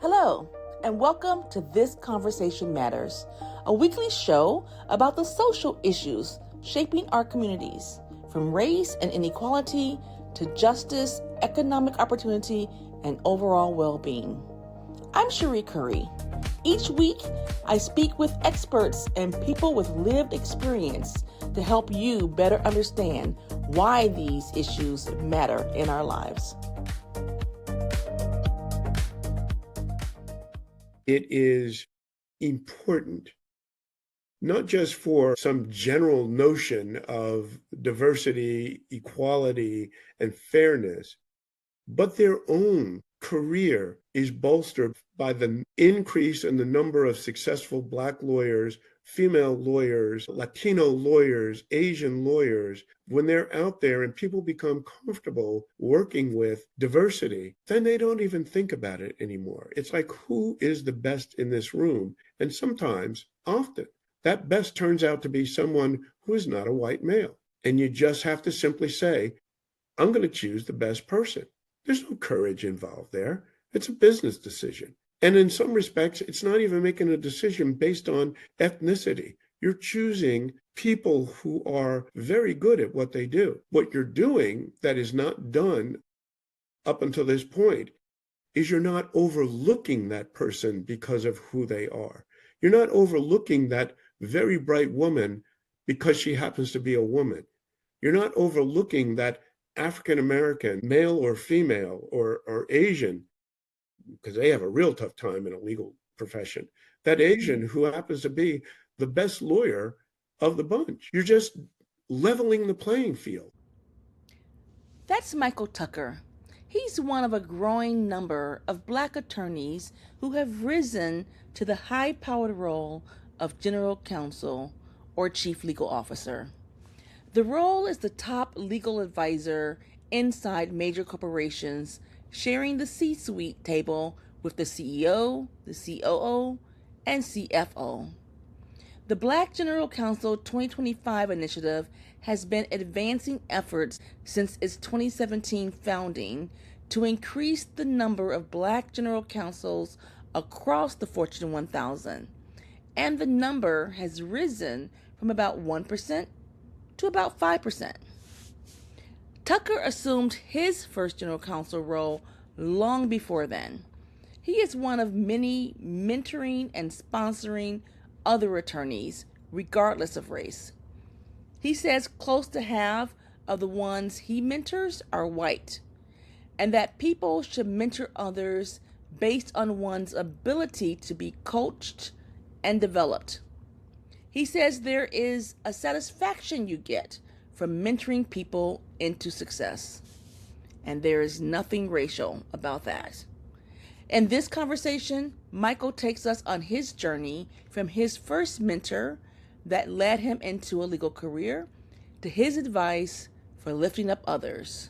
Hello, and welcome to This Conversation Matters, a weekly show about the social issues shaping our communities, from race and inequality to justice, economic opportunity, and overall well-being. I'm Sheree Curry. Each week, I speak with experts and people with lived experience to help you better understand why these issues matter in our lives. It is important, not just for some general notion of diversity, equality, and fairness, but their own career is bolstered by the increase in the number of successful Black lawyers, female lawyers, Latino lawyers, Asian lawyers. When they're out there and people become comfortable working with diversity, then they don't even think about it anymore. It's like, who is the best in this room? And sometimes, often, that best turns out to be someone who is not a white male. And you just have to simply say, I'm going to choose the best person. There's no courage involved there. It's a business decision. And in some respects, it's not even making a decision based on ethnicity. You're choosing people who are very good at what they do. What you're doing that is not done up until this point is you're not overlooking that person because of who they are. You're not overlooking that very bright woman because she happens to be a woman. You're not overlooking that African-American, male or female or Asian, because they have a real tough time in a legal profession, that Asian who happens to be the best lawyer of the bunch. You're just leveling the playing field. That's Michael Tucker. He's one of a growing number of Black attorneys who have risen to the high-powered role of general counsel or chief legal officer. The role is the top legal advisor inside major corporations, sharing the C-suite table with the CEO, the COO, and CFO. The Black General Counsel 2025 initiative has been advancing efforts since its 2017 founding to increase the number of Black general counsels across the Fortune 1000, and the number has risen from about 1% to about 5%. Tucker assumed his first general counsel role long before then. He is one of many mentoring and sponsoring other attorneys, regardless of race. He says close to half of the ones he mentors are white, and that people should mentor others based on one's ability to be coached and developed. He says there is a satisfaction you get from mentoring people into success. And there is nothing racial about that. In this conversation, Michael takes us on his journey from his first mentor that led him into a legal career to his advice for lifting up others.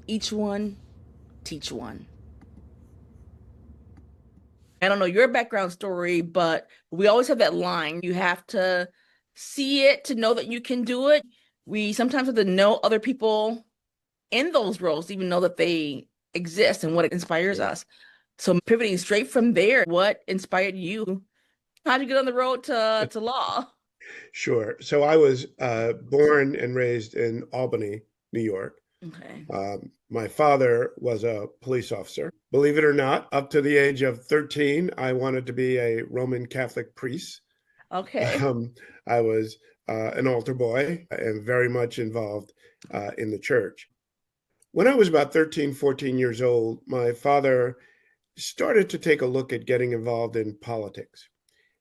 Each one, teach one. I don't know your background story, but we always have that line. You have to see it to know that you can do it. We sometimes have to know other people in those roles, even know that they exist and what inspires us. So pivoting straight from there, what inspired you? How'd you get on the road to law? Sure. So I was born and raised in Albany, New York. Okay. My father was a police officer. Believe it or not, up to the age of 13, I wanted to be a Roman Catholic priest. Okay. I was an altar boy and very much involved in the church. When I was about 13, 14 years old, my father started to take a look at getting involved in politics.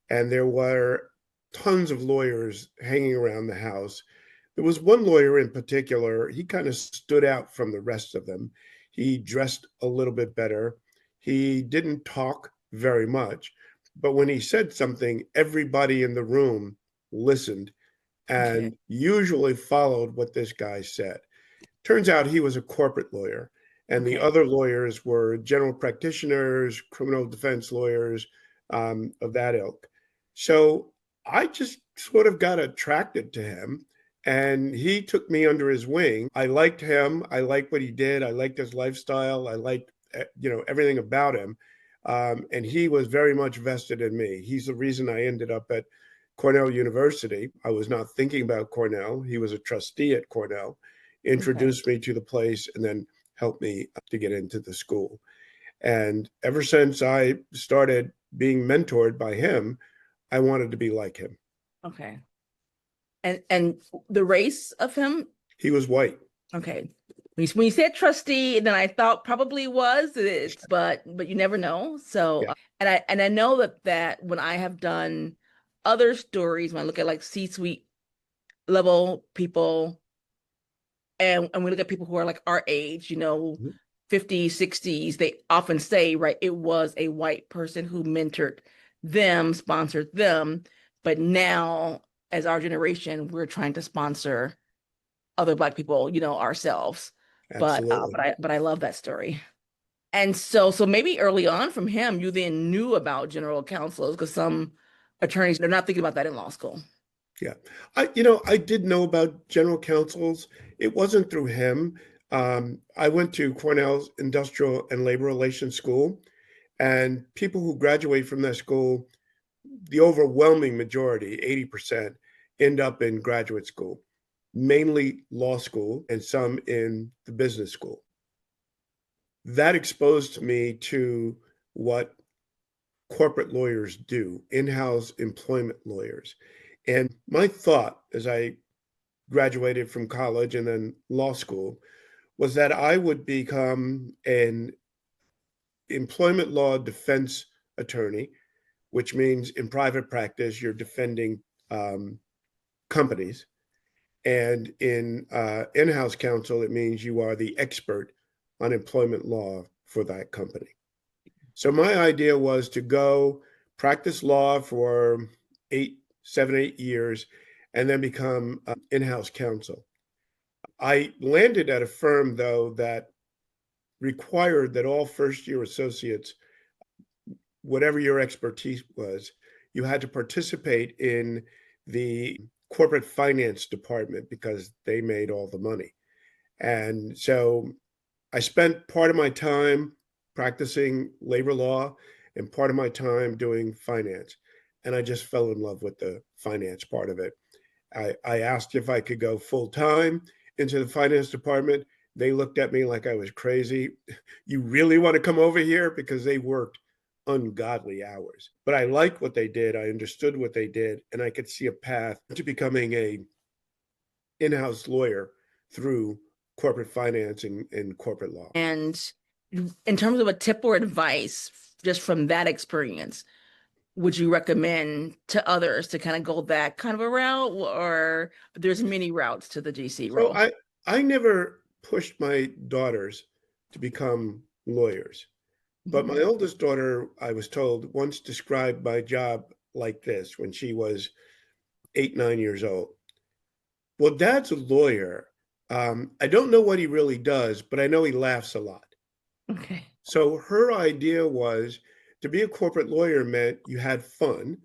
And there were tons of lawyers hanging around the house. There was one lawyer in particular, he kind of stood out from the rest of them. He dressed a little bit better. He didn't talk very much, but when he said something, everybody in the room listened and usually followed what this guy said. Turns out he was a corporate lawyer, and the other lawyers were general practitioners, criminal defense lawyers, of that ilk. So I just sort of got attracted to him, and he took me under his wing. I liked him. I liked what he did. I liked his lifestyle. I liked, everything about him. And he was very much vested in me. He's the reason I ended up at Cornell University. I was not thinking about Cornell. He was a trustee at Cornell, introduced me to the place, and then helped me to get into the school. And ever since I started being mentored by him, I wanted to be like him. Okay. And the race of him? He was white. Okay. When you said trustee, then I thought probably was it, but you never know. So Yeah. And I know that when I have done other stories, when I look at like C-suite level people, and we look at people who are like our age, 50s, 60s, they often say, right, it was a white person who mentored them, sponsored them. But now, as our generation, we're trying to sponsor other Black people, ourselves. Absolutely. But I love that story. And so maybe early on from him, you then knew about general counsels, because some attorneys, they're not thinking about that in law school. Yeah. I did know about general counsels. It wasn't through him. I went to Cornell's Industrial and Labor Relations School, and people who graduate from that school, the overwhelming majority, 80%, end up in graduate school, mainly law school and some in the business school. That exposed me to what corporate lawyers do, in-house employment lawyers. And my thought as I graduated from college and then law school was that I would become an employment law defense attorney, which means in private practice, you're defending companies. And in in-house counsel, it means you are the expert on employment law for that company. So my idea was to go practice law for 7, 8 years, and then become in-house counsel. I landed at a firm, though, that required that all first-year associates, whatever your expertise was, you had to participate in the corporate finance department because they made all the money. And so I spent part of my time practicing labor law and part of my time doing finance. And I just fell in love with the finance part of it. I asked if I could go full time into the finance department. They looked at me like I was crazy. You really want to come over here? Because they worked ungodly hours. But I liked what they did. I understood what they did, and I could see a path to becoming a in-house lawyer through corporate finance and corporate law. And in terms of a tip or advice, just from that experience, would you recommend to others to kind of go that kind of a route, or there's many routes to the GC So role? I never pushed my daughters to become lawyers. But my oldest daughter, I was told, once described my job like this when she was 8, 9 years old. Well, Dad's a lawyer. I don't know what he really does, but I know he laughs a lot. Okay. So her idea was to be a corporate lawyer meant you had fun.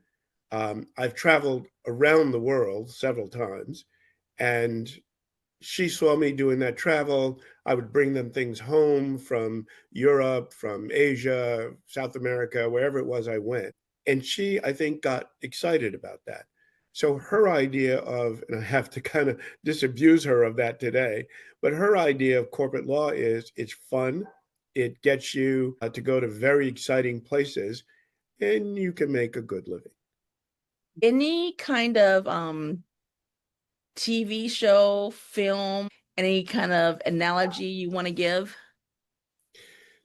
I've traveled around the world several times, and she saw me doing that travel. I would bring them things home from Europe, from Asia, South America, wherever it was I went. And she, I think, got excited about that. So her idea of, and I have to kind of disabuse her of that today, but her idea of corporate law is it's fun. It gets you to go to very exciting places, and you can make a good living. Any kind of TV show, film, any kind of analogy you want to give?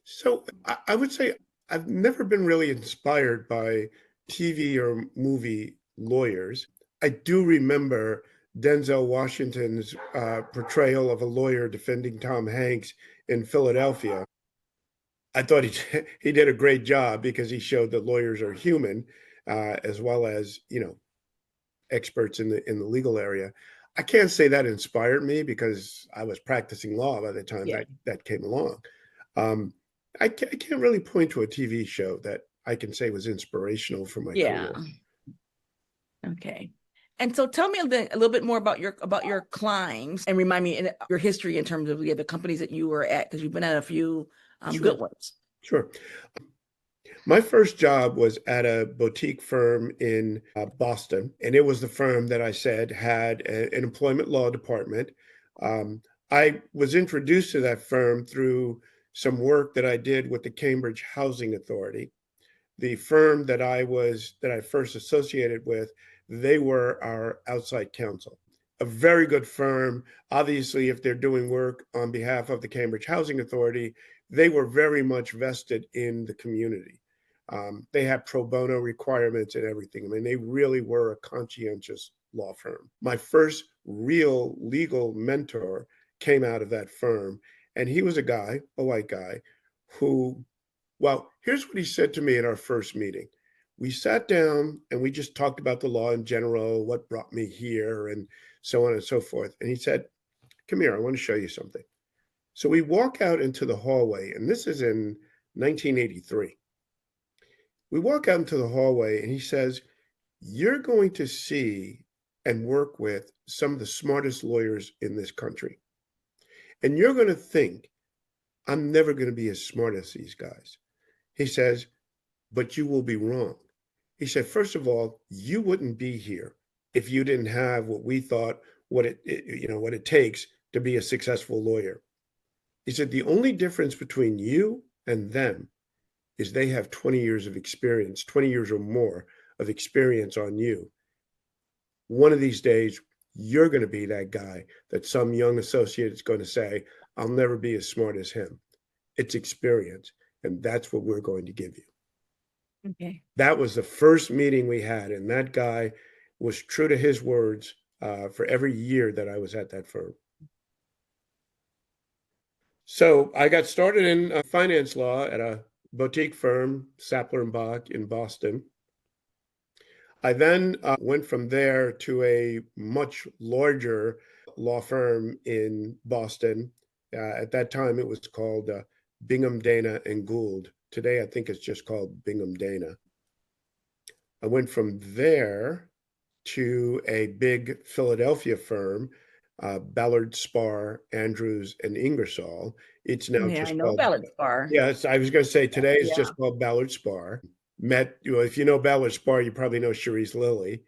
So I would say I've never been really inspired by TV or movie lawyers. I do remember Denzel Washington's portrayal of a lawyer defending Tom Hanks in Philadelphia. I thought he did a great job because he showed that lawyers are human, as well as experts in the legal area. I can't say that inspired me because I was practicing law by the time Yeah. that came along. Um, I can't really point to a TV show that I can say was inspirational for my Yeah. career. Okay. And so tell me a little bit more about your climbs, and remind me your history in terms of the companies that you were at, because you've been at a few Sure, good ones. sure. My first job was at a boutique firm in Boston, and it was the firm that I said had an employment law department. Um, I was introduced to that firm through some work that I did with the Cambridge Housing Authority. The firm that I first associated with, they were our outside counsel. A very good firm. Obviously, if they're doing work on behalf of the Cambridge Housing Authority, they were very much vested in the community. They had pro bono requirements and everything. I mean, they really were a conscientious law firm. My first real legal mentor came out of that firm, and he was a white guy, who, well, here's what he said to me at our first meeting. We sat down and we just talked about the law in general, what brought me here, and so on and so forth. And he said, "Come here, I want to show you something." So we walk out into the hallway, and this is in 1983. We walk out into the hallway, and he says, "You're going to see and work with some of the smartest lawyers in this country. And you're going to think, I'm never going to be as smart as these guys." He says, "But you will be wrong." He said, "First of all, you wouldn't be here if you didn't have what we thought what it takes to be a successful lawyer." He said, "The only difference between you and them is they have 20 years of experience, 20 years or more of experience on you. One of these days, you're going to be that guy that some young associate is going to say, 'I'll never be as smart as him.' It's experience, and that's what we're going to give you." Okay. That was the first meeting we had, and that guy was true to his words for every year that I was at that firm. So I got started in finance law at a boutique firm, Sapler and Bach in Boston. I then went from there to a much larger law firm in Boston. At that time, it was called Bingham, Dana and Gould. Today, I think it's just called Bingham Dana. I went from there to a big Philadelphia firm, Ballard Spahr, Andrews and Ingersoll. It's now Yeah, I just know called, Ballard Spar. yes, I was going to say today it's Yeah. just called Ballard Spahr. If you know Ballard Spahr, you probably know Sheree Lilly.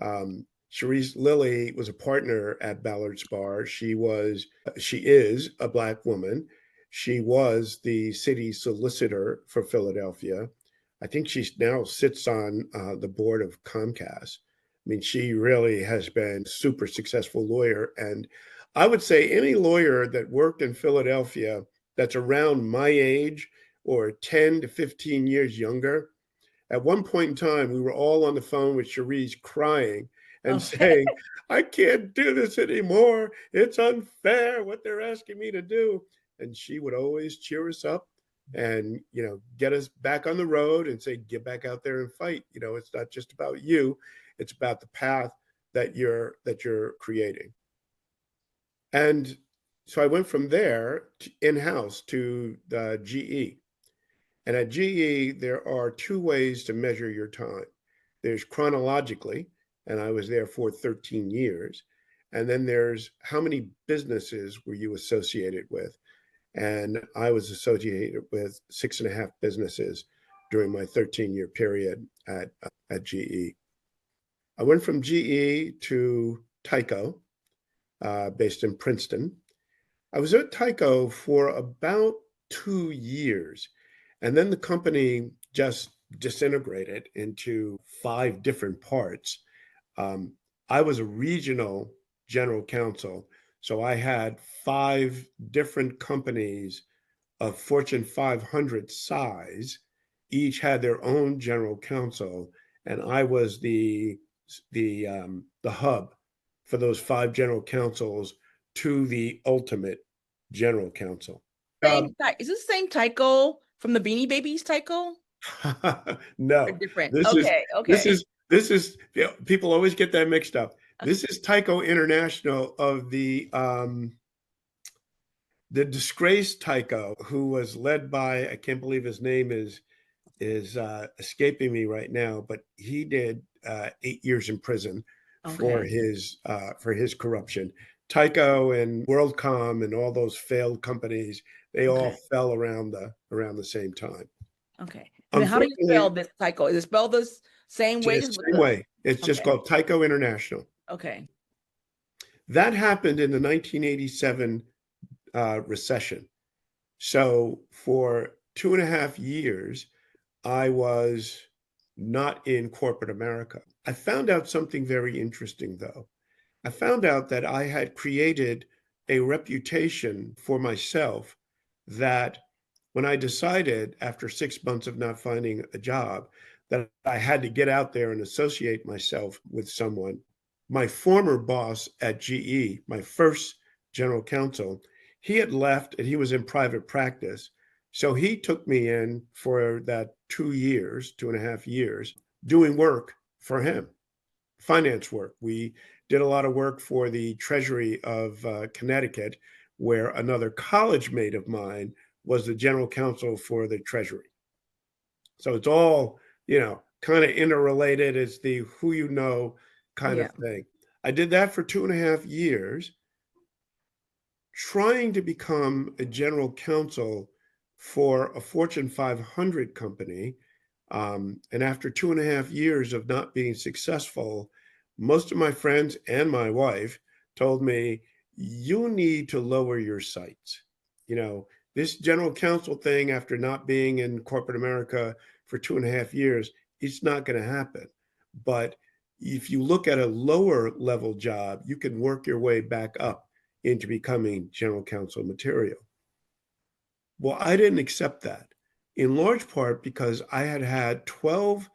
Sheree Lilly was a partner at Ballard Spahr. She is a Black woman. She was the city solicitor for Philadelphia. I think she now sits on the board of Comcast. I mean, she really has been a super successful lawyer. And I would say any lawyer that worked in Philadelphia that's around my age or 10 to 15 years younger, at one point in time, we were all on the phone with Cherise crying and Okay. saying, "I can't do this anymore. It's unfair what they're asking me to do." And she would always cheer us up and, get us back on the road and say, "Get back out there and fight. It's not just about you. It's about the path that you're creating." And so I went from there in-house to the GE. And at GE, there are two ways to measure your time. There's chronologically, and I was there for 13 years. And then there's how many businesses were you associated with? And I was associated with 6.5 businesses during my 13-year period at GE. I went from GE to Tyco, based in Princeton. I was at Tyco for about 2 years. And then the company just disintegrated into 5 different parts. Um, I was a regional general counsel. So I had 5 different companies of Fortune 500 size, each had their own general counsel. And I was the hub for those 5 general counsels to the ultimate general counsel. Um, Is this the same Tyco from the Beanie Babies Tyco? Or no, different? this is Okay, this okay. is this is people always get that mixed up. This is Tyco International of the disgraced Tyco, who was led by, I can't believe his name is escaping me right now, but he did 8 years in prison Okay. for his corruption. Tyco and WorldCom and all those failed companies, they all Okay. fell around the same time. Okay. And then how do you spell this Tyco? Is it spelled the same way? Just same way. It's just called Tyco International. Okay. That happened in the 1987 recession. So for 2.5 years, I was not in corporate America. I found out something very interesting, though. I found out that I had created a reputation for myself that when I decided after 6 months of not finding a job that I had to get out there and associate myself with someone, my former boss at GE, my first general counsel, he had left and he was in private practice. So he took me in for that 2 years, 2.5 years, doing work for him, finance work. We did a lot of work for the Treasury of Connecticut, where another college mate of mine was the general counsel for the Treasury. So it's all, kind of interrelated. It's the who you know kind of thing. I did that for 2.5 years, trying to become a general counsel for a Fortune 500 company. And after 2.5 years of not being successful, most of my friends and my wife told me, you need to lower your sights. This general counsel thing, after not being in corporate America for 2.5 years, it's not going to happen. But if you look at a lower level job, you can work your way back up into becoming general counsel material. Well, I didn't accept that, in large part because I had had 12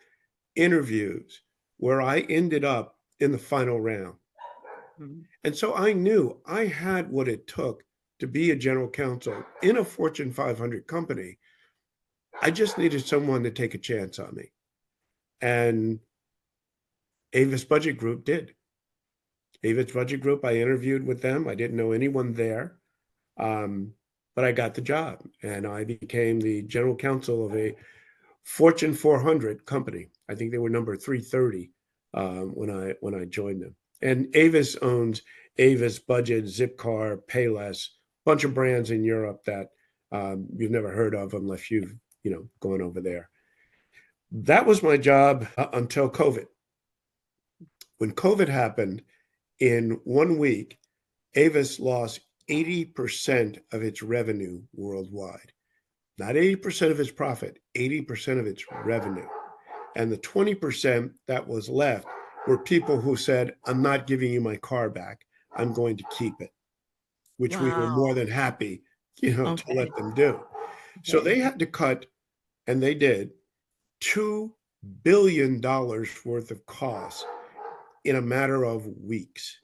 interviews where I ended up in the final round. Mm-hmm. And so I knew I had what it took to be a general counsel in a Fortune 500 company. I just needed someone to take a chance on me. And Avis Budget Group did. Avis Budget Group, I interviewed with them. I didn't know anyone there. But I got the job and I became the general counsel of a Fortune 400 company. I think they were number 330 when I joined them. And Avis owns Avis Budget, Zipcar, Payless, bunch of brands in Europe that you've never heard of unless you've gone over there. That was my job until COVID. When COVID happened, in 1 week, Avis lost 80% of its revenue worldwide. Not 80% of its profit, 80% of its revenue. And the 20% that was left were people who said, I'm not giving you my car back. I'm going to keep it, which we were more than happy, to let them do. So they had to cut, and they did, $2 billion worth of costs in a matter of weeks.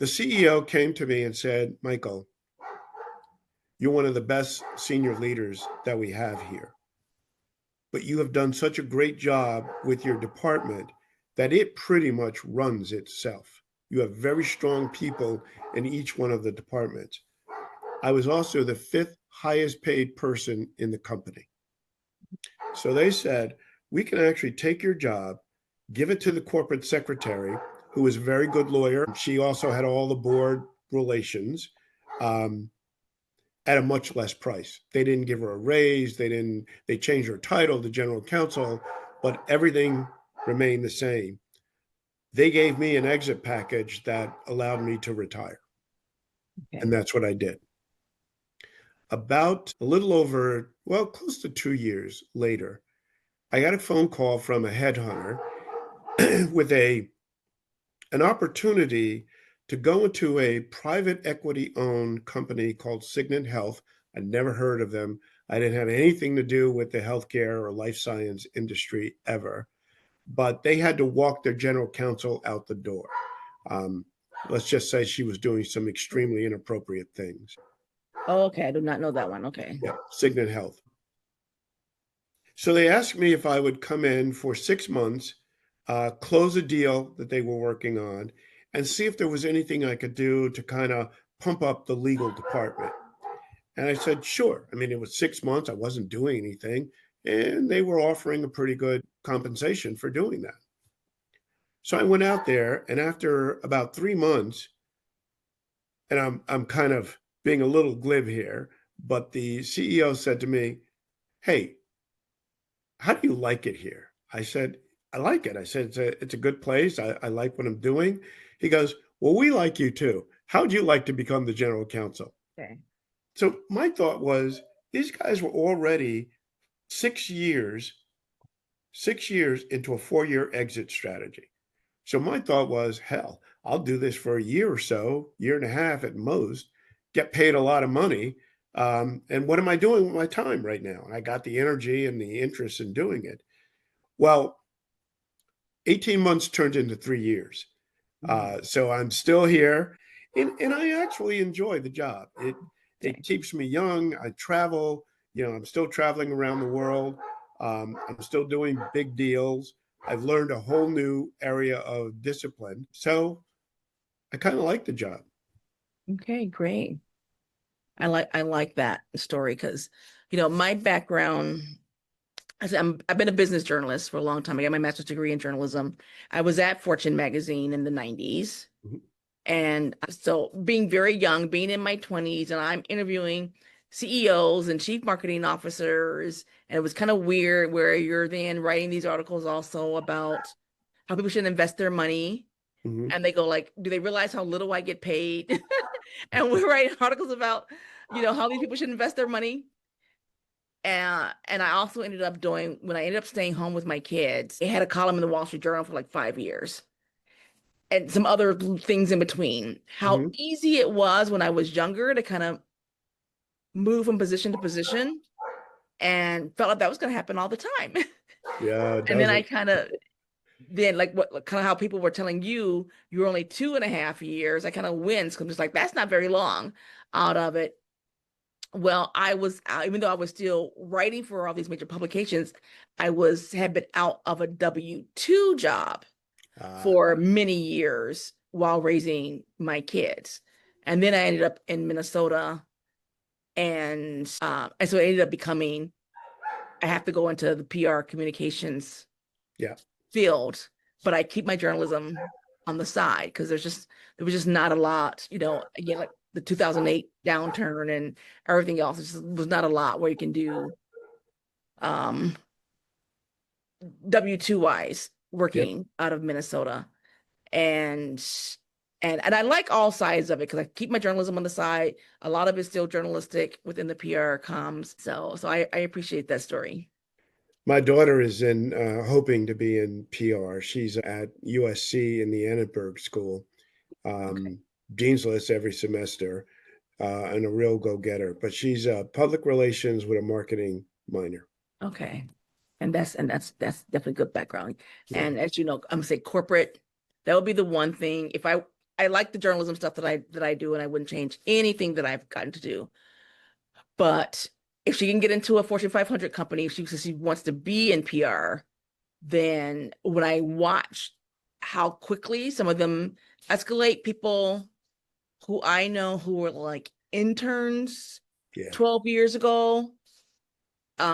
The CEO came to me and said, Michael, you're one of the best senior leaders that we have here, but you have done such a great job with your department that it pretty much runs itself. You have very strong people in each one of the departments. I was also the 5th highest paid person in the company. So they said, we can actually take your job, give it to the corporate secretary, who was a very good lawyer. She also had all the board relations at a much less price. They didn't give her a raise. They changed her title to general counsel, but everything remained the same. They gave me an exit package that allowed me to retire. And that's what I did. About a little over, close to 2 years later, I got a phone call from a headhunter with an opportunity to go into a private equity owned company called Signant Health. I'd never heard of them. I didn't have anything to do with the healthcare or life science industry ever, but they had to walk their general counsel out the door. Let's just say she was doing some extremely inappropriate things. Oh, okay. I do not know that one. Okay. Yeah, Signant Health. So they asked me if I would come in for 6 months, close a deal that they were working on, and see if there was anything I could do to kind of pump up the legal department. And I said, sure. I mean, it was 6 months. I wasn't doing anything. And they were offering a pretty good compensation for doing that. So I went out there, and after about 3 months, and I'm kind of being a little glib here, but the CEO said to me, "Hey, how do you like it here?" I said, "I like it." I said, it's a good place. I like what I'm doing." He goes, "Well, we like you too. How'd you like to become the general counsel?" Okay. So my thought was, these guys were already 6 years into a 4-year exit strategy. So my thought was, hell, I'll do this for a year or so, year and a half at most, get paid a lot of money. And what am I doing with my time right now? And I got the energy and the interest in doing it. Well, 18 months turned into 3 years. Mm, So I'm still here, and I actually enjoy the job. It okay. keeps me young. I travel. I'm still traveling around the world. I'm still doing big deals. I've learned a whole new area of discipline. So I kind of like the job. Okay, great. I like that story because, my background, I've been a business journalist for a long time. I got my master's degree in journalism. I was at Fortune magazine in the 90s. Mhm. And so being very young, being in my 20s, and I'm interviewing CEOs and chief marketing officers. And it was kind of weird where you're then writing these articles also about how people should invest their money. Mhm. And they go like, do they realize how little I get paid? And we're writing articles about, how these people should invest their money. And I also ended up doing, when I ended up staying home with my kids, I had a column in the Wall Street Journal for like 5 years and some other things in between. How Mhm. easy it was when I was younger to kind of move from position to position and felt like that was going to happen all the time. Yeah, it And then does I it. kind of, then like what kind of how people were telling you're only 2.5 years. I kind of winced because I'm just like, that's not very long out of it. Well, I was out, even though I was still writing for all these major publications, had been out of a W-2 job Ah, for many years while raising my kids. And then I ended up in Minnesota, and so it ended up becoming, I have to go into the PR communications yeah, field, but I keep my journalism on the side because there was just not a lot, again, like the 2008 downturn and everything else. There just was not a lot where you can do um W-2 wise yep. working out of Minnesota. And and I like all sides of it because I keep my journalism on the side. A lot of it's still journalistic within the PR comms. So I appreciate that story. My daughter is in hoping to be in PR. She's at USC in the Annenberg School, Okay. um, Dean's List every semester, and a real go-getter. But she's public relations with a marketing minor. Okay. And that's definitely good background. Yeah. And as you know, I'm gonna say corporate, that would be the one thing. If I like the journalism stuff that I do, and I wouldn't change anything that I've gotten to do. But if she can get into a Fortune 500 company, if she wants to be in PR, then when I watch how quickly some of them escalate, people who I know who were like interns Yeah. 12 years ago,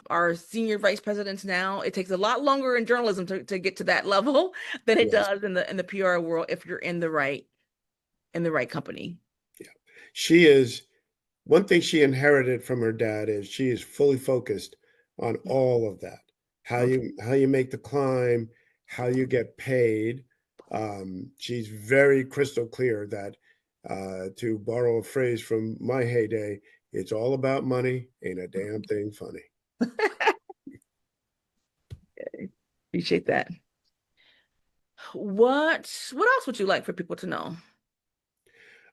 are senior vice presidents now. It takes a lot longer in journalism to get to that level than it Yes. does in the PR world if you're in the right company. Yeah. She is one thing she inherited from her dad is she is fully focused on all of that. Okay. How you make the climb, how you get paid. She's very crystal clear that to borrow a phrase from my heyday, it's all about money, ain't a damn thing funny. Appreciate that. What else would you like for people to know?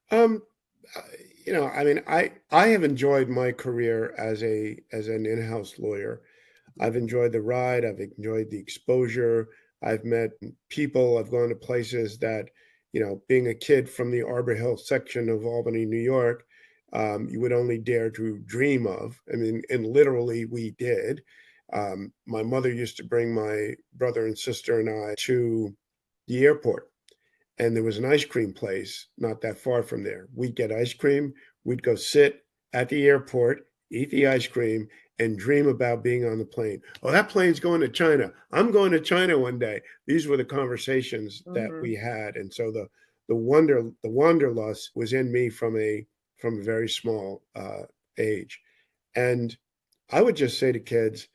Um, uh, I mean, I have enjoyed my career as an in-house lawyer. I've enjoyed the ride. I've enjoyed the exposure. I've met people. I've gone to places that, being a kid from the Arbor Hill section of Albany, New York, you would only dare to dream of. I mean, and literally we did. My mother used to bring my brother and sister and I to the airport, and there was an ice cream place not that far from there. We'd get ice cream, we'd go sit at the airport, eat the ice cream, and dream about being on the plane. Oh, that plane's going to China. I'm going to China one day. These were the conversations that we Mhm. had, and so the wanderlust was in me from a very small age, and I would just say to kids,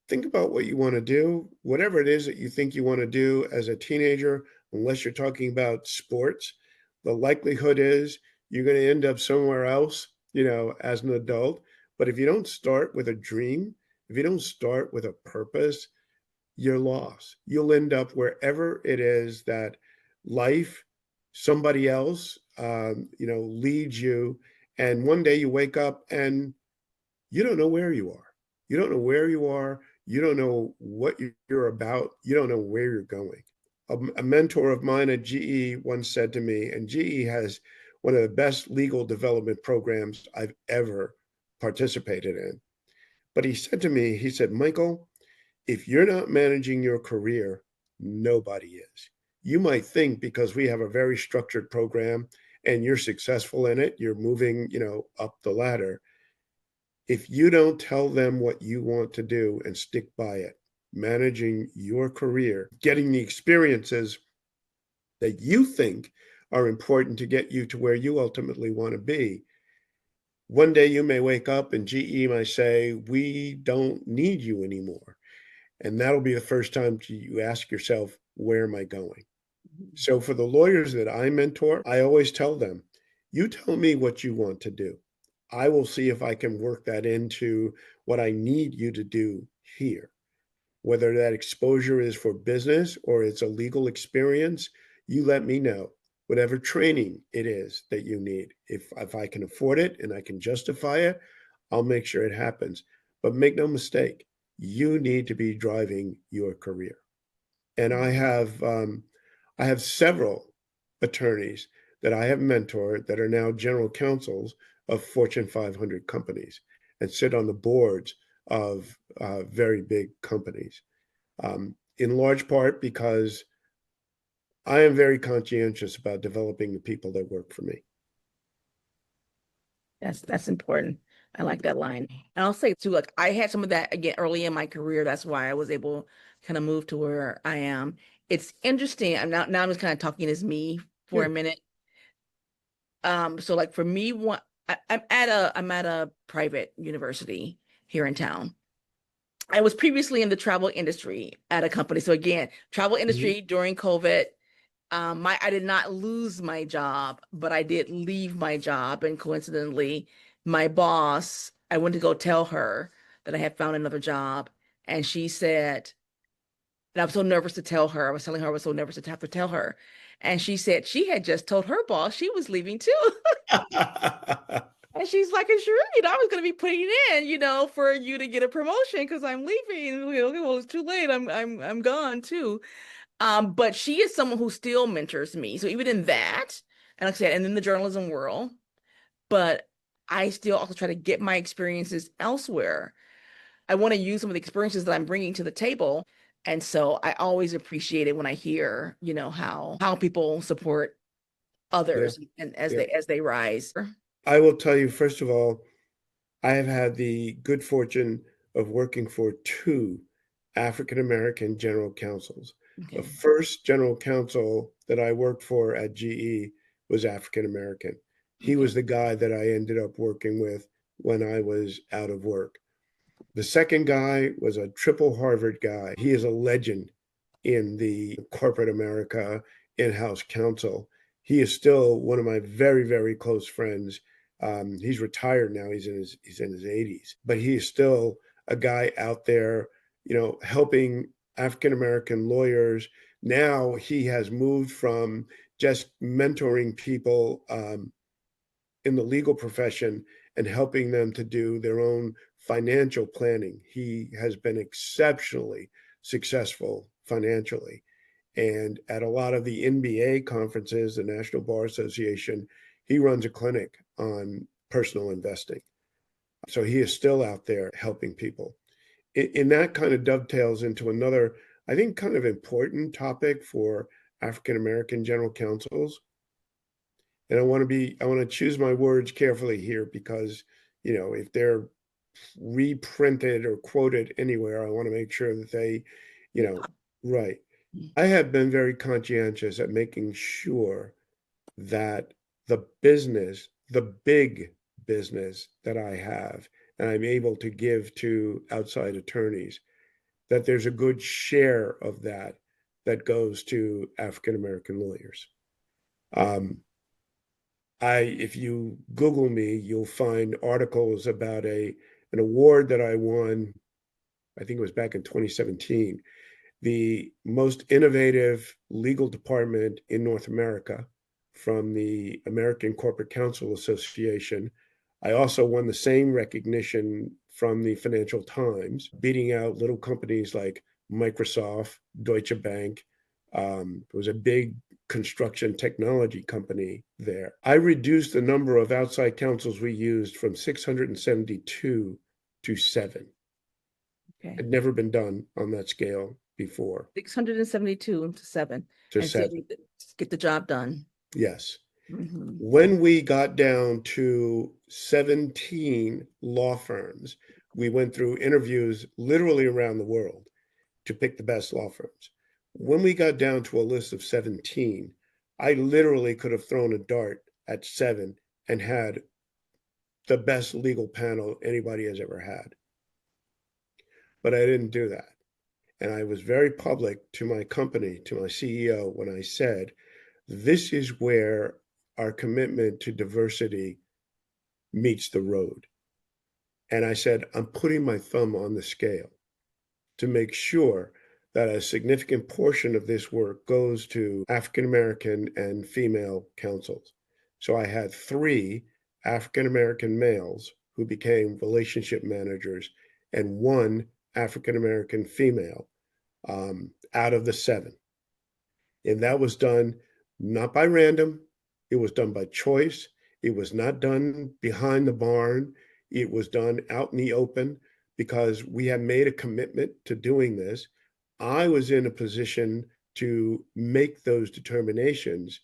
think about what you want to do, whatever it is that you think you want to do as a teenager, unless you're talking about sports, the likelihood is you're going to end up somewhere else, as an adult. But if you don't start with a dream, if you don't start with a purpose, you're lost. You'll end up wherever it is that life, somebody else, leads you. And one day you wake up and you don't know where you are. You don't know where you are. You don't know what you're about. You don't know where you're going. A mentor of mine at GE once said to me, and GE has one of the best legal development programs I've ever participated in. But he said to me, he said, Michael, if you're not managing your career, nobody is. You might think because we have a very structured program and you're successful in it, you're moving, up the ladder. If you don't tell them what you want to do and stick by it, managing your career, getting the experiences that you think are important to get you to where you ultimately want to be, one day you may wake up and GE might say, we don't need you anymore. And that'll be the first time you ask yourself, where am I going? So for the lawyers that I mentor, I always tell them, you tell me what you want to do. I will see if I can work that into what I need you to do here. Whether that exposure is for business or it's a legal experience, you let me know. Whatever training it is that you need. If I can afford it and I can justify it, I'll make sure it happens. But make no mistake, you need to be driving your career. And I have several attorneys that I have mentored that are now general counsels of Fortune 500 companies and sit on the boards of very big companies. In large part because I am very conscientious about developing the people that work for me. That's important. I like that line. And I'll say too, like I had some of that again early in my career. That's why I was able to kind of move to where I am. It's interesting. I'm just kind of talking as me for Yeah. a minute. So like for me, I'm at a private university here in town. I was previously in the travel industry at a company. So again, travel Mhm. industry during COVID. I did not lose my job, but I did leave my job. And coincidentally, my boss, I went to go tell her that I had found another job. And she said, and I was so nervous to tell her. I was telling her I was so nervous to have to tell her. And she said she had just told her boss she was leaving too. And she's like, and sure, I was going to be putting it in, for you to get a promotion because I'm leaving. Okay, well, it's too late. I'm gone too. But she is someone who still mentors me. So even in that, and like I said, and in the journalism world, but I still also try to get my experiences elsewhere. I want to use some of the experiences that I'm bringing to the table. And so I always appreciate it when I hear, how people support Yeah. others and as Yeah. they rise. I will tell you, first of all, I have had the good fortune of working for two African American general counsels. The Okay. first general counsel that I worked for at GE was African American. He Okay. was the guy that I ended up working with when I was out of work. The second guy was a triple Harvard guy. He is a legend in the corporate America in-house counsel. He is still one of my very, very close friends. He's retired now. He's in his 80s, but he is still a guy out there, helping African American lawyers. Now he has moved from just mentoring people in the legal profession and helping them to do their own financial planning. He has been exceptionally successful financially. And at a lot of the NBA conferences, the National Bar Association, he runs a clinic on personal investing. So he is still out there helping people. And that kind of dovetails into another, I think, kind of important topic for African American general counsels. And I want to choose my words carefully here because, if they're reprinted or quoted anywhere, I want to make sure that they, you know, right. I have been very conscientious at making sure that the big business that I have and I'm able to give to outside attorneys, that there's a good share of that that goes to African American lawyers. If you Google me, you'll find articles about an award that I won. I think it was back in 2017, the most innovative legal department in North America from the American Corporate Counsel Association. I also won the same recognition from the Financial Times, beating out little companies like Microsoft, Deutsche Bank. It was a big construction technology company there. I reduced the number of outside counsels we used from 672 to 7. Okay. Had never been done on that scale before. 672 to 7. To and 7. Still get the job done. Yes. Mm-hmm. When we got down to 17 law firms, we went through interviews literally around the world to pick the best law firms. When we got down to a list of 17, I literally could have thrown a dart at 7 and had the best legal panel anybody has ever had. But I didn't do that. And I was very public to my company, to my CEO, when I said, this is where our commitment to diversity meets the road. And I said, I'm putting my thumb on the scale to make sure that a significant portion of this work goes to African American and female counsels. So I had 3 African American males who became relationship managers and 1 African American female out of the 7. And that was done not by random. It was done by choice. It was not done behind the barn. It was done out in the open because we had made a commitment to doing this. I was in a position to make those determinations.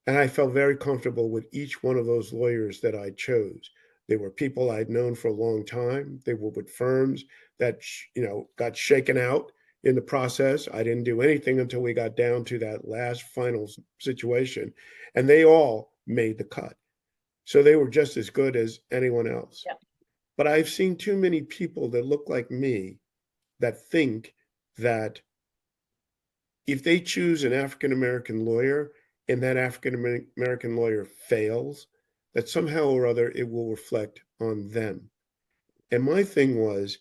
And I felt very comfortable with each one of those lawyers that I chose. They were people I'd known for a long time. They were with firms that, got shaken out in the process. I didn't do anything until we got down to that last final situation. And they all made the cut. So they were just as good as anyone else. Yeah. But I've seen too many people that look like me that think that if they choose an African American lawyer and that African American lawyer fails, that somehow or other it will reflect on them. And my thing was,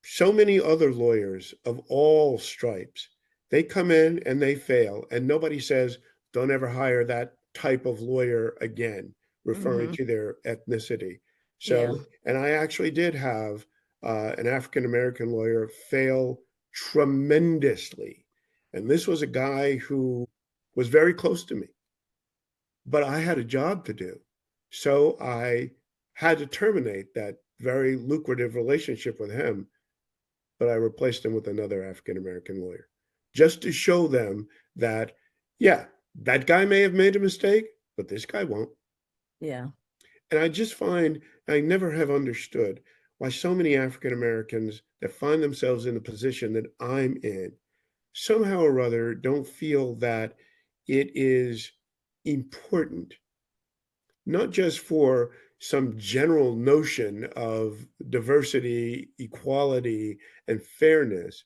so many other lawyers of all stripes, they come in and they fail, and nobody says, don't ever hire that type of lawyer again, referring to their ethnicity. So, and I actually did have an African American lawyer fail tremendously. And this was a guy who was very close to me, but I had a job to do. So I had to terminate that very lucrative relationship with him, but I replaced him with another African American lawyer just to show them that, yeah, that guy may have made a mistake, but this guy won't. Yeah. And I just find I never have understood why so many African Americans that find themselves in the position that I'm in somehow or other don't feel that it is important, not just for some general notion of diversity, equality, and fairness,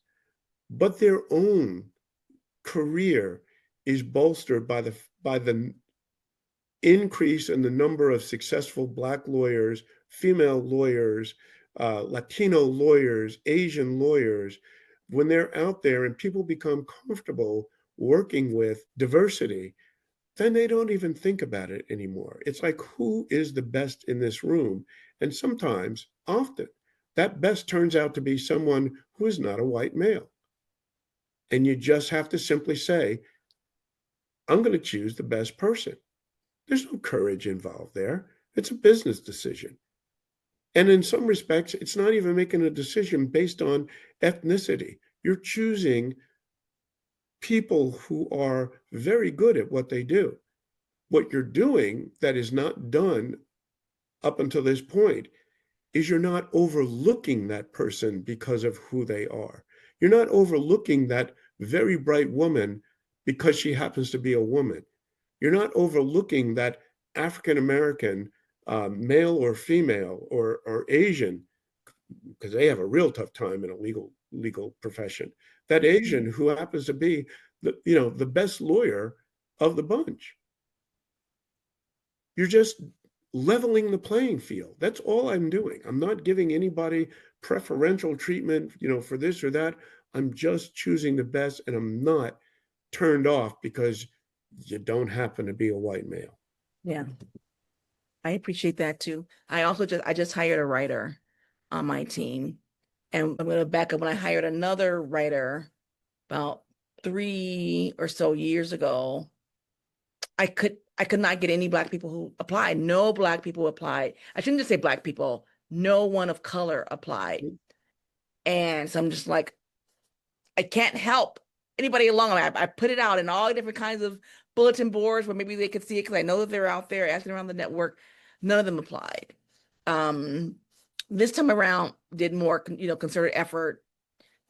but their own career is bolstered by the increase in the number of successful Black lawyers, female lawyers, Latino lawyers, Asian lawyers. When they're out there and people become comfortable working with diversity, then they don't even think about it anymore. It's like, who is the best in this room? And sometimes, often, that best turns out to be someone who is not a white male. And you just have to simply say, I'm going to choose the best person. There's no courage involved there. It's a business decision. And in some respects, it's not even making a decision based on ethnicity. You're choosing people who are very good at what they do. What you're doing that is not done up until this point is you're not overlooking that person because of who they are. You're not overlooking that very bright woman because she happens to be a woman. You're not overlooking that African American male or female or Asian, because they have a real tough time in a legal profession. That Asian who happens to be the best lawyer of the bunch. You're just leveling the playing field. That's all I'm doing. I'm not giving anybody preferential treatment, for this or that. I'm just choosing the best, and I'm not turned off because you don't happen to be a white male. Yeah. I appreciate that too. I just hired a writer on my team. And I'm going to back up. When I hired another writer about 3 or so years ago, I could not get any Black people who applied. No Black people applied. I shouldn't just say Black people. No one of color applied. And so I'm just like, I can't help anybody along. I put it out in all different kinds of bulletin boards where maybe they could see it because I know that they're out there asking around the network. None of them applied. This time around, did more, concerted effort.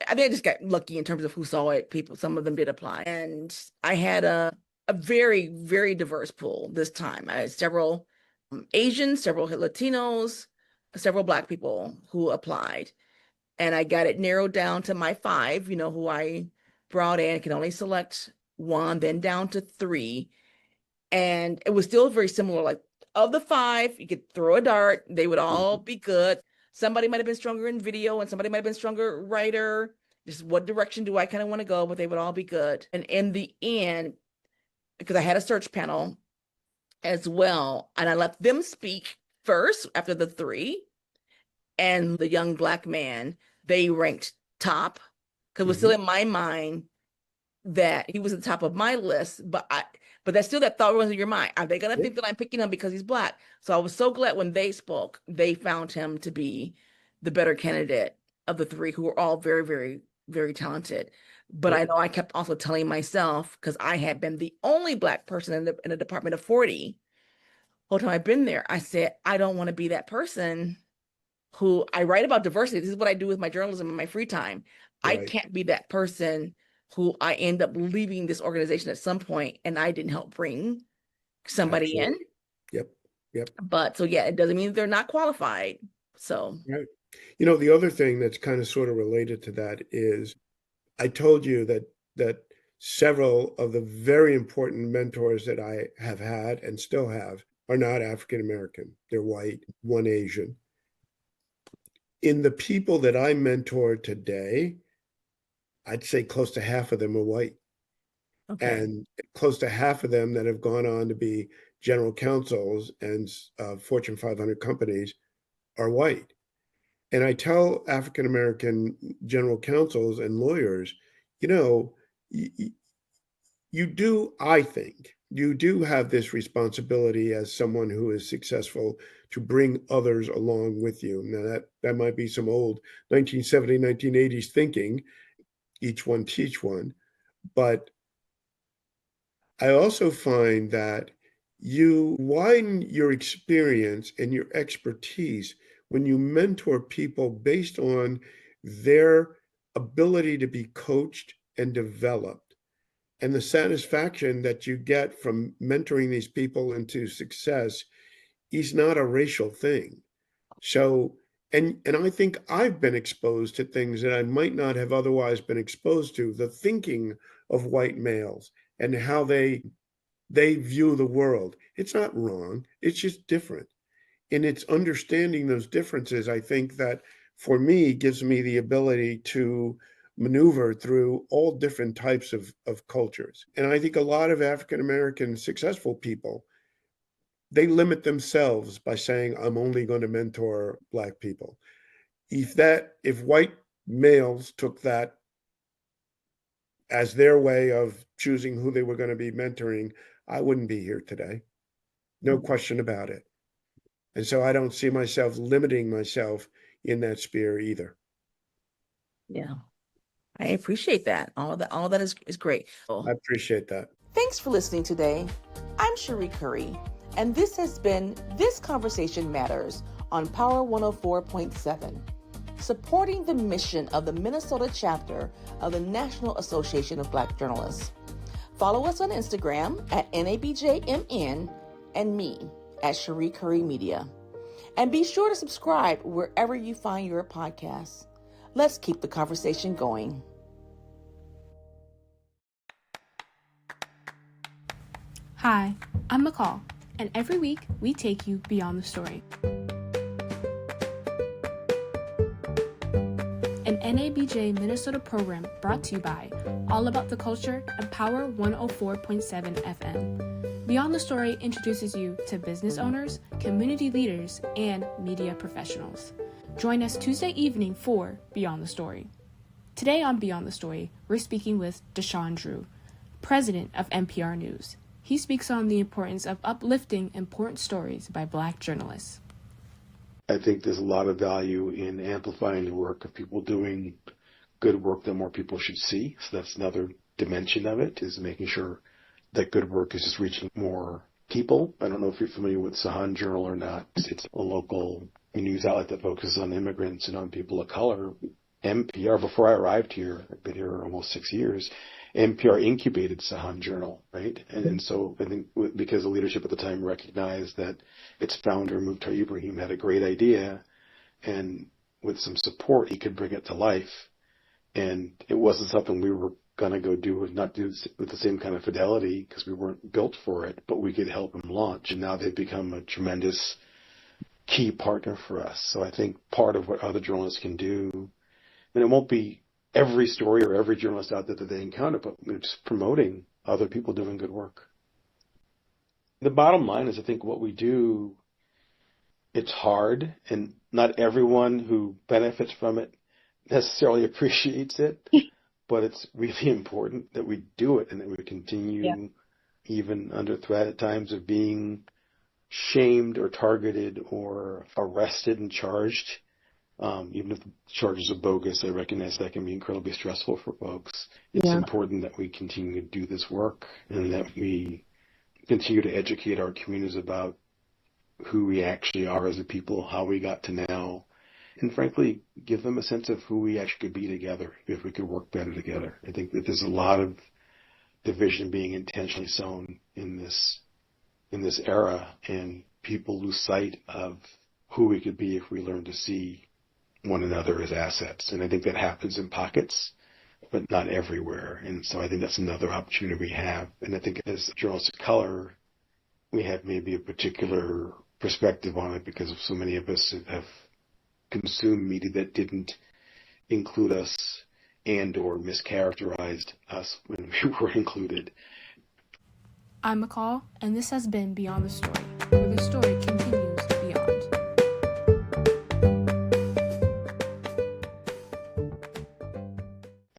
I think I just got lucky in terms of who saw it. Some of them did apply. And I had a very, very diverse pool this time. I had several Asians, several Latinos, several Black people who applied. And I got it narrowed down to my 5, who I brought in. I could only select 1, then down to 3. And it was still very similar. Like, of the 5, you could throw a dart. They would all be good. Somebody might have been stronger in video and somebody might have been stronger writer. Just what direction do I kind of want to go? But they would all be good. And in the end, because I had a search panel as well, and I let them speak first after the 3. And the young Black man, they ranked top, because it was still in my mind that he was at the top of my list, but that's still that thought runs in your mind. Are they going to think that I'm picking him because he's Black? So I was so glad when they spoke, they found him to be the better candidate of the 3, who were all very, very, very talented. But I know I kept also telling myself, because I had been the only Black person in a department of 40 whole time I've been there, I said, I don't want to be that person who I write about diversity. This is what I do with my journalism in my free time. I can't be that person who I end up leaving this organization at some point and I didn't help bring somebody in. Yep. But so, yeah, it doesn't mean they're not qualified. So, right. The other thing that's kind of sort of related to that is I told you that several of the very important mentors that I have had and still have are not African American. They're white, one Asian. In the people that I mentor today, I'd say close to half of them are white. Okay. And close to half of them that have gone on to be general counsels and Fortune 500 companies are white. And I tell African American general counsels and lawyers, I think you do have this responsibility as someone who is successful to bring others along with you. Now that might be some old 1970s, 1980s thinking, each one teach one. But I also find that you widen your experience and your expertise when you mentor people based on their ability to be coached and developed. And the satisfaction that you get from mentoring these people into success is not a racial thing. So, and I think I've been exposed to things that I might not have otherwise been exposed to, the thinking of white males and how they view the world. It's not wrong. It's just different. And it's understanding those differences, I think, that for me gives me the ability to maneuver through all different types of cultures. And I think a lot of African American successful people, they limit themselves by saying, I'm only going to mentor Black people. If white males took that as their way of choosing who they were going to be mentoring, I wouldn't be here today. No question about it. And so I don't see myself limiting myself in that sphere either. Yeah. I appreciate that. All that is great. I appreciate that. Thanks for listening today. I'm Sheree Curry, and this has been This Conversation Matters on Power 104.7, supporting the mission of the Minnesota chapter of the National Association of Black Journalists. Follow us on Instagram at NABJMN and me at Sheree Curry Media. And be sure to subscribe wherever you find your podcasts. Let's keep the conversation going. Hi, I'm McCall, and every week we take you beyond the story. An NABJ Minnesota program brought to you by All About the Culture and Power 104.7 FM. Beyond the Story introduces you to business owners, community leaders, and media professionals. Join us Tuesday evening for Beyond the Story. Today on Beyond the Story, we're speaking with Deshaun Drew, president of NPR News. He speaks on the importance of uplifting important stories by Black journalists. I think there's a lot of value in amplifying the work of people doing good work that more people should see. So that's another dimension of it, is making sure that good work is just reaching more people. I don't know if you're familiar with Signant Journal or not. It's a local news outlet that focuses on immigrants and on people of color. NPR, before I arrived here, I've been here almost 6 years, NPR incubated Signant Journal, right? And so I think because the leadership at the time recognized that its founder, Mukhtar Ibrahim, had a great idea, and with some support, he could bring it to life. And it wasn't something we were going to go do, not do with the same kind of fidelity because we weren't built for it, but we could help him launch. And now they've become a tremendous key partner for us. So I think part of what other journalists can do, and it won't be every story or every journalist out there that they encounter, but just promoting other people doing good work. The bottom line is, I think what we do, it's hard, and not everyone who benefits from it necessarily appreciates it, but it's really important that we do it and that we continue, even under threat at times of being shamed or targeted or arrested and charged. Even if the charges are bogus, I recognize that can be incredibly stressful for folks. It's important that we continue to do this work and that we continue to educate our communities about who we actually are as a people, how we got to now, and frankly, give them a sense of who we actually could be together if we could work better together. I think that there's a lot of division being intentionally sown in this era, and people lose sight of who we could be if we learn to see one another as assets. And I think that happens in pockets, but not everywhere. And so I think that's another opportunity we have. And I think as journalists of color, we have maybe a particular perspective on it because of so many of us have consumed media that didn't include us and or mischaracterized us when we were included. I'm McCall, and this has been Beyond the Story.